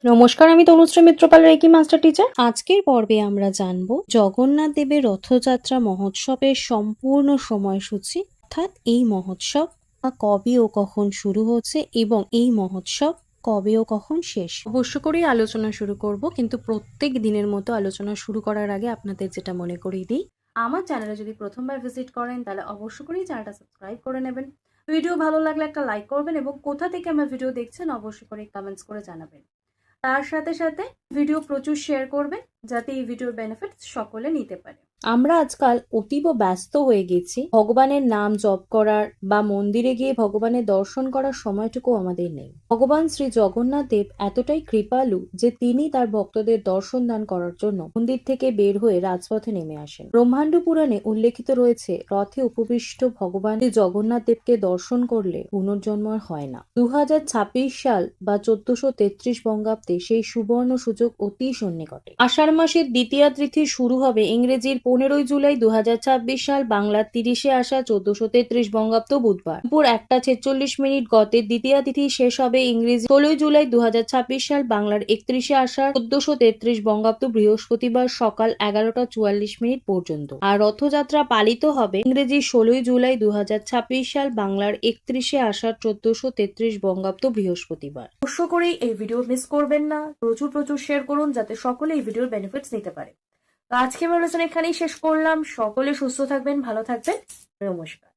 নমস্কার, আমি Tanushree Mitrapal, reiki master teacher. আজকের পর্বে আমরা জানব জগন্নাথ দেবের রথযাত্রা মহোৎসবের সম্পূর্ণ সময়সূচি, অর্থাৎ এই মহোৎসব কবে ও কখন শুরু হচ্ছে এবং এই মহোৎসব কবে ও কখন শেষ। অবশ্য করেই আলোচনা শুরু করব, কিন্তু প্রত্যেক দিনের মতো আলোচনা শুরু করার আগে আপনাদের যেটা মনে করিয়ে দিই, আমার চ্যানেলে যদি প্রথমবার ভিজিট করেন তাহলে অবশ্য করেই চ্যানেলটা সাবস্ক্রাইব করে নেবেন। ভিডিও ভালো লাগলে একটা লাইক করবেন এবং কোথা থেকে আমার ভিডিও দেখছেন অবশ্যই করে কমেন্টস করে জানাবেন। তার সাথে সাথে ভিডিও প্রচুর শেয়ার করবেন যাতে এই ভিডিওর বেনিফিট সকলে নিতে পারে। আমরা আজকাল অতীব ব্যস্ত হয়ে গেছি, ভগবানের নাম জপ করার বা মন্দিরে গিয়ে ভগবানের দর্শন করার সময়টুকু আমাদের নেই। ভগবান শ্রী জগন্নাথ দেব এতটাই কৃপালু যে তিনি তার ভক্তদের দর্শন দান করার জন্য মন্দির থেকে বের হয়ে রাজপথে নেমে আসেন। ব্রহ্মাণ্ড পুরাণে উল্লেখিত রয়েছে, রথে উপবিষ্ট ভগবান শ্রী জগন্নাথ দেবকে দর্শন করলে পুনর্জন্ম আর হয় না। 2026 সাল বা 1433 বঙ্গাব্দে সেই সুবর্ণ সুযোগ অতি সন্নিকটে। আষাঢ় মাসের দ্বিতীয়া তিথি শুরু হবে ইংরেজির 15 জুলাই 2026 সাল, বাংলার 30 আষাঢ় 1433 বঙ্গাব্দ বুধবার দুপুর 1:46 গতে। দ্বিতীয়া তিথি শেষ হবে ইংরেজি 16 জুলাই 2026 সাল, বাংলার 31 আষাঢ় 1433 বঙ্গাব্দ বৃহস্পতিবার সকাল 11:44 পর্যন্ত। আর রথযাত্রা পালিত হবে ইংরেজি 16 জুলাই 2026 সাল, বাংলার 31 আষাঢ় 1433 বঙ্গাব্দ বৃহস্পতিবার। অবশ্য করেই এই ভিডিও মিস করবেন না, প্রচুর শেয়ার করুন যাতে সকলে এই ভিডিওর বেনিফিটস নিতে পারে। তো আজকে আমি আলোচনা এখানেই শেষ করলাম। সকলে সুস্থ থাকবেন, ভালো থাকবেন, নমস্কার।